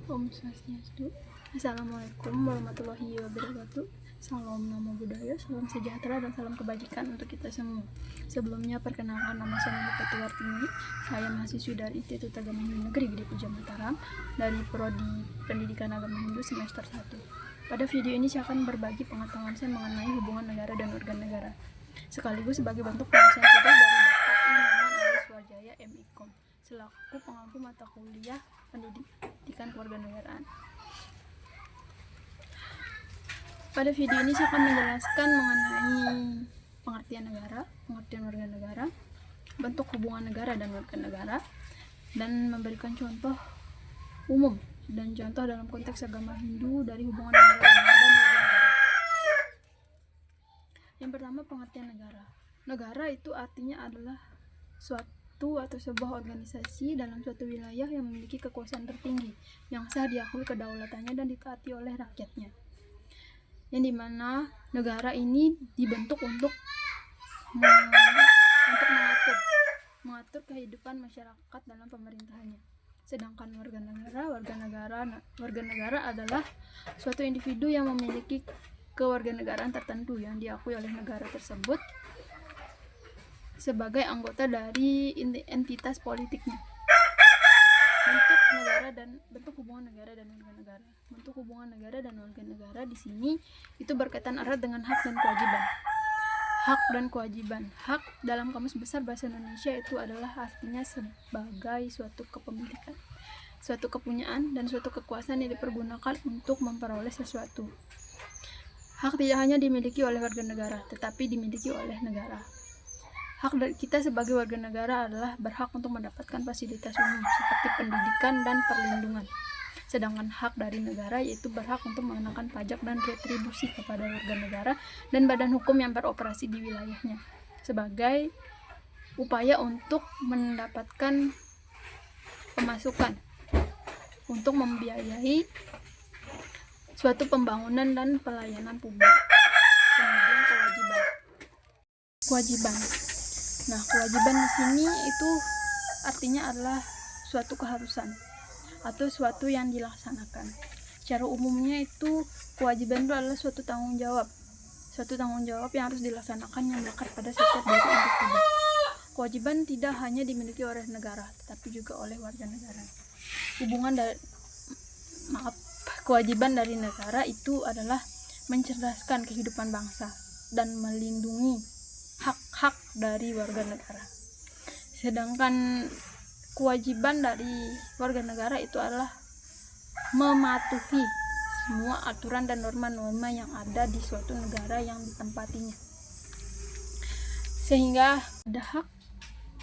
Om Swastiastu. Assalamualaikum warahmatullahi wabarakatuh. Salam nama budaya, salam sejahtera, dan salam kebajikan untuk kita semua. Sebelumnya perkenalkan, nama saya Nanda Petuartini. Saya mahasiswi dari Institut Agama Hindu Negeri Gede Puja Mataram dari Prodi Pendidikan Agama Hindu semester 1. Pada video ini saya akan berbagi pengetahuan saya mengenai hubungan negara dan warga negara, sekaligus sebagai bentuk pengisian tugas dari Bapak Imaman alias Warjaya M.Ikom selaku pengampu mata kuliah pendidikan kewarganegaraan. Pada video ini saya akan menjelaskan mengenai pengertian negara, pengertian warga negara, bentuk hubungan negara dan warga negara, dan memberikan contoh umum dan contoh dalam konteks agama Hindu dari hubungan negara dan warga negara. Yang pertama, pengertian negara. Negara itu artinya adalah suatu atau sebuah organisasi dalam suatu wilayah yang memiliki kekuasaan tertinggi, yang sah diakui kedaulatannya dan ditaati oleh rakyatnya. Yang dimana negara ini dibentuk untuk mengatur kehidupan masyarakat dalam pemerintahannya. Sedangkan warga negara adalah suatu individu yang memiliki kewarganegaraan tertentu yang diakui oleh negara tersebut sebagai anggota dari entitas politiknya. Bentuk hubungan negara dan warga negara. Bentuk hubungan negara dan warga negara di sini itu berkaitan erat dengan hak dan kewajiban. Hak dan kewajiban. Hak dalam Kamus Besar Bahasa Indonesia itu adalah artinya sebagai suatu kepemilikan, suatu kepunyaan, dan suatu kekuasaan yang dipergunakan untuk memperoleh sesuatu. Hak tidak hanya dimiliki oleh warga negara, tetapi dimiliki oleh negara. Hak kita sebagai warga negara adalah berhak untuk mendapatkan fasilitas umum seperti pendidikan dan perlindungan. Sedangkan hak dari negara yaitu berhak untuk mengenakan pajak dan retribusi kepada warga negara dan badan hukum yang beroperasi di wilayahnya sebagai upaya untuk mendapatkan pemasukan untuk membiayai suatu pembangunan dan pelayanan publik. Kemudian kewajiban. Nah, kewajiban di sini itu artinya adalah suatu keharusan atau suatu yang dilaksanakan. Secara umumnya itu kewajiban itu adalah suatu tanggung jawab yang harus dilaksanakan yang melekat pada setiap diri individu. Kewajiban tidak hanya dimiliki oleh negara, tetapi juga oleh warga negara. Kewajiban dari negara itu adalah mencerdaskan kehidupan bangsa dan melindungi hak-hak dari warga negara. Sedangkan kewajiban dari warga negara itu adalah mematuhi semua aturan dan norma-norma yang ada di suatu negara yang ditempatinya. Sehingga ada hak,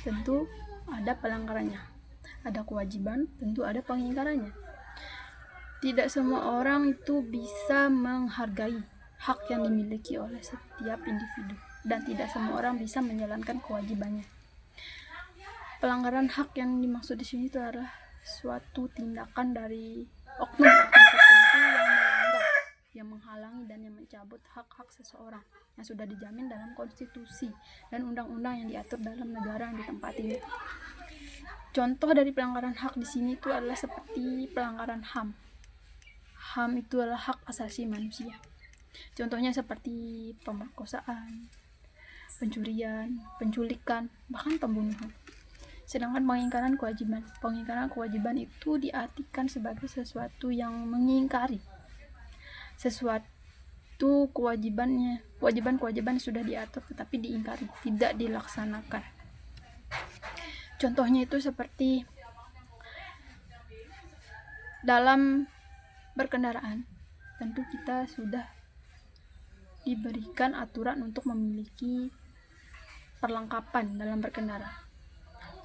tentu ada pelanggarannya. Ada kewajiban, tentu ada pengingkarannya. Tidak semua orang itu bisa menghargai hak yang dimiliki oleh setiap individu, dan tidak semua orang bisa menjalankan kewajibannya. Pelanggaran hak yang dimaksud di sini itu adalah suatu tindakan dari oknum tertentu yang menghalangi dan yang mencabut hak-hak seseorang yang sudah dijamin dalam konstitusi dan undang-undang yang diatur dalam negara yang ditempatinya. Contoh dari pelanggaran hak di sini itu adalah seperti pelanggaran HAM. HAM itu adalah hak asasi manusia. Contohnya seperti pemerkosaan, pencurian, penculikan, bahkan pembunuhan. Sedangkan pengingkaran kewajiban itu diartikan sebagai sesuatu yang mengingkari sesuatu kewajiban sudah diatur tetapi diingkari, tidak dilaksanakan. Contohnya itu seperti dalam berkendaraan, tentu kita sudah diberikan aturan untuk memiliki perlengkapan dalam berkendara,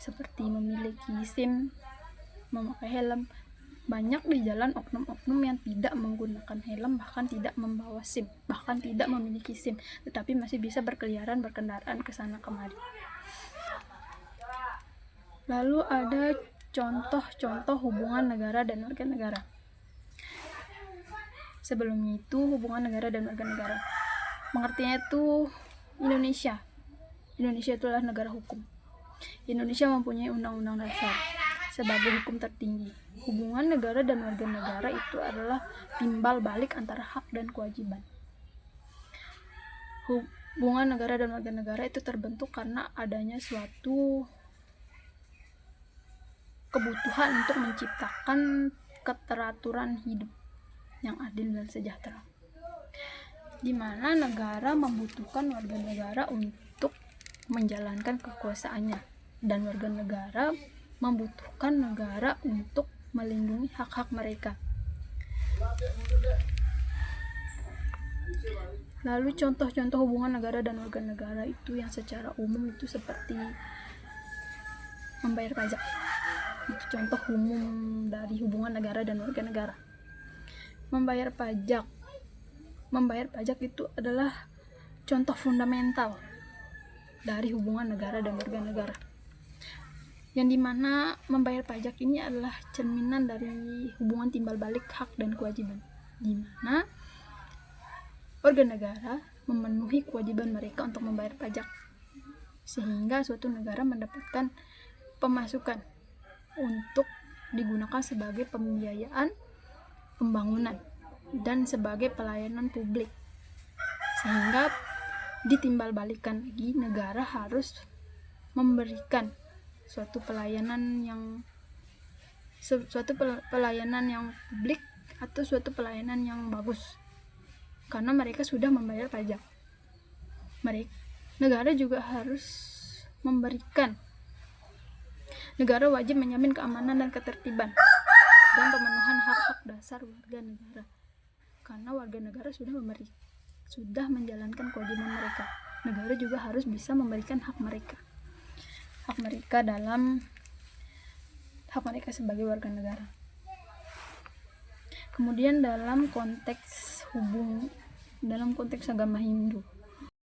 seperti memiliki SIM, memakai helm. Banyak di jalan oknum-oknum yang tidak menggunakan helm, bahkan tidak membawa SIM, bahkan tidak memiliki SIM, tetapi masih bisa berkeliaran berkendaraan ke sana kemari. Lalu ada contoh-contoh hubungan negara dan warga negara. Sebelumnya itu hubungan negara dan warga negara, pengertiannya itu Indonesia itulah negara hukum. Indonesia mempunyai undang-undang dasar sebagai hukum tertinggi. Hubungan negara dan warga negara itu adalah timbal balik antara hak dan kewajiban. Hubungan negara dan warga negara itu terbentuk karena adanya suatu kebutuhan untuk menciptakan keteraturan hidup yang adil dan sejahtera, di mana negara membutuhkan warga negara untuk menjalankan kekuasaannya, dan warga negara membutuhkan negara untuk melindungi hak-hak mereka. Lalu contoh-contoh hubungan negara dan warga negara itu yang secara umum itu seperti membayar pajak. Itu contoh umum dari hubungan negara dan warga negara. Membayar pajak itu adalah contoh fundamental dari hubungan negara dan warga negara, yang dimana membayar pajak ini adalah cerminan dari hubungan timbal balik hak dan kewajiban, dimana warga negara memenuhi kewajiban mereka untuk membayar pajak, sehingga suatu negara mendapatkan pemasukan untuk digunakan sebagai pembiayaan pembangunan dan sebagai pelayanan publik, sehingga ditimbal-balikan lagi negara harus memberikan suatu pelayanan yang publik atau suatu pelayanan yang bagus karena mereka sudah membayar pajak. Negara juga harus negara wajib menjamin keamanan dan ketertiban dan pemenuhan hak-hak dasar warga negara, karena warga negara sudah menjalankan kewajiban mereka. Negara juga harus bisa memberikan hak mereka sebagai warga negara. Kemudian dalam konteks agama Hindu,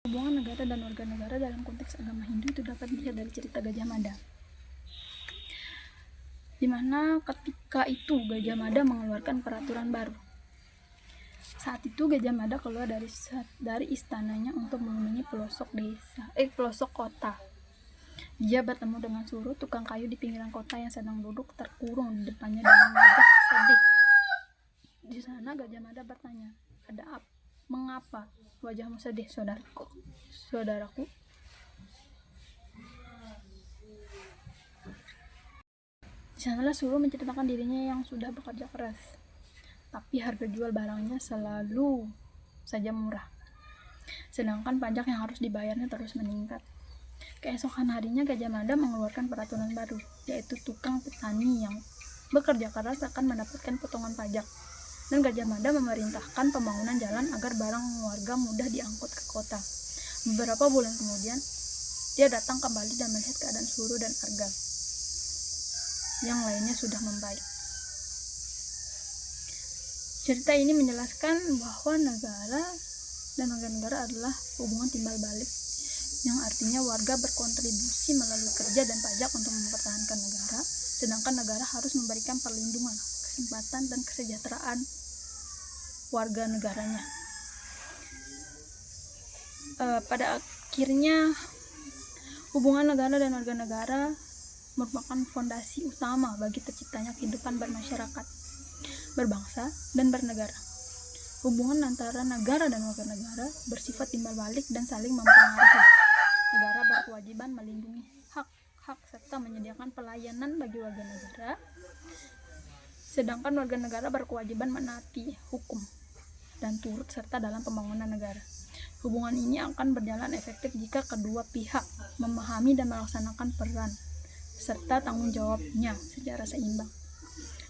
hubungan negara dan warga negara dalam konteks agama Hindu itu dapat dilihat dari cerita Gajah Mada, dimana ketika itu Gajah Mada mengeluarkan peraturan baru. Saat itu Gajah Mada keluar dari istananya untuk mengunjungi pelosok kota. Dia bertemu dengan Suro, tukang kayu di pinggiran kota yang sedang duduk terkurung di depannya dengan wajah sedih. Di sana Gajah Mada bertanya, mengapa wajahmu sedih, saudaraku? Di sanalah Suro menceritakan dirinya yang sudah bekerja keras, tapi harga jual barangnya selalu saja murah, sedangkan pajak yang harus dibayarnya terus meningkat. Keesokan harinya Gajah Mada mengeluarkan peraturan baru, yaitu tukang petani yang bekerja keras akan mendapatkan potongan pajak, dan Gajah Mada memerintahkan pembangunan jalan agar barang warga mudah diangkut ke kota. Beberapa bulan kemudian, dia datang kembali dan melihat keadaan Suro dan Arga yang lainnya sudah membaik. Cerita ini menjelaskan bahwa negara dan warga negara adalah hubungan timbal balik, yang artinya warga berkontribusi melalui kerja dan pajak untuk mempertahankan negara, sedangkan negara harus memberikan perlindungan, kesempatan, dan kesejahteraan warga negaranya. Pada akhirnya, hubungan negara dan warga negara merupakan fondasi utama bagi terciptanya kehidupan bermasyarakat, berbangsa, dan bernegara. Hubungan antara negara dan warga negara bersifat timbal balik dan saling mempengaruhi. Negara berkewajiban melindungi hak-hak serta menyediakan pelayanan bagi warga negara, sedangkan warga negara berkewajiban menaati hukum dan turut serta dalam pembangunan negara. Hubungan ini akan berjalan efektif jika kedua pihak memahami dan melaksanakan peran serta tanggung jawabnya secara seimbang.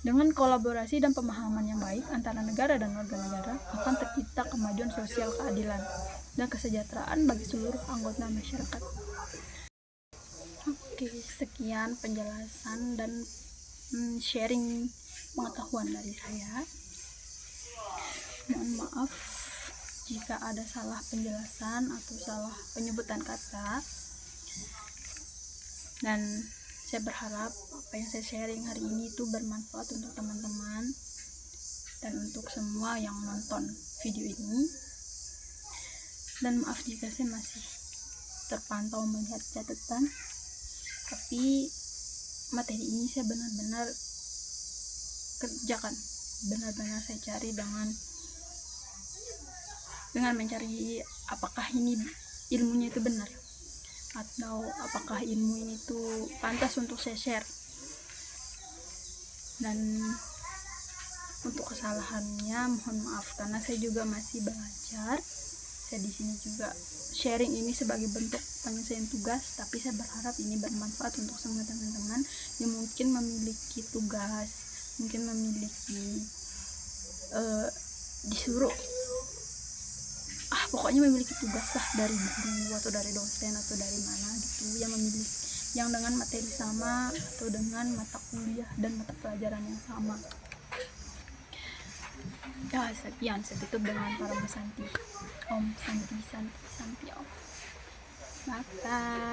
Dengan kolaborasi dan pemahaman yang baik antara negara dan warga negara, akan tercipta kemajuan sosial, keadilan, dan kesejahteraan bagi seluruh anggota masyarakat. Oke, sekian penjelasan dan sharing pengetahuan dari saya. Mohon maaf jika ada salah penjelasan atau salah penyebutan kata, dan saya berharap apa yang saya sharing hari ini itu bermanfaat untuk teman-teman dan untuk semua yang nonton video ini. Dan maaf jika saya masih terpantau melihat catatan, tapi materi ini saya benar-benar kerjakan, benar-benar saya cari dengan mencari apakah ini ilmunya itu benar, atau apakah ilmu ini tuh pantas untuk saya share. Dan untuk kesalahannya mohon maaf, karena saya juga masih belajar. Saya di sini juga sharing ini sebagai bentuk penyelesaian tugas, tapi saya berharap ini bermanfaat untuk semua teman-teman yang mungkin memiliki tugas, mungkin memiliki disuruh pokoknya memiliki tugas lah dari guru atau dari dosen atau dari mana gitu, yang memiliki yang dengan materi sama atau dengan mata kuliah dan mata pelajaran yang sama. Ya, sekian, saya tutup dengan para Santi. Om Santi Santi Santi Om. Bye.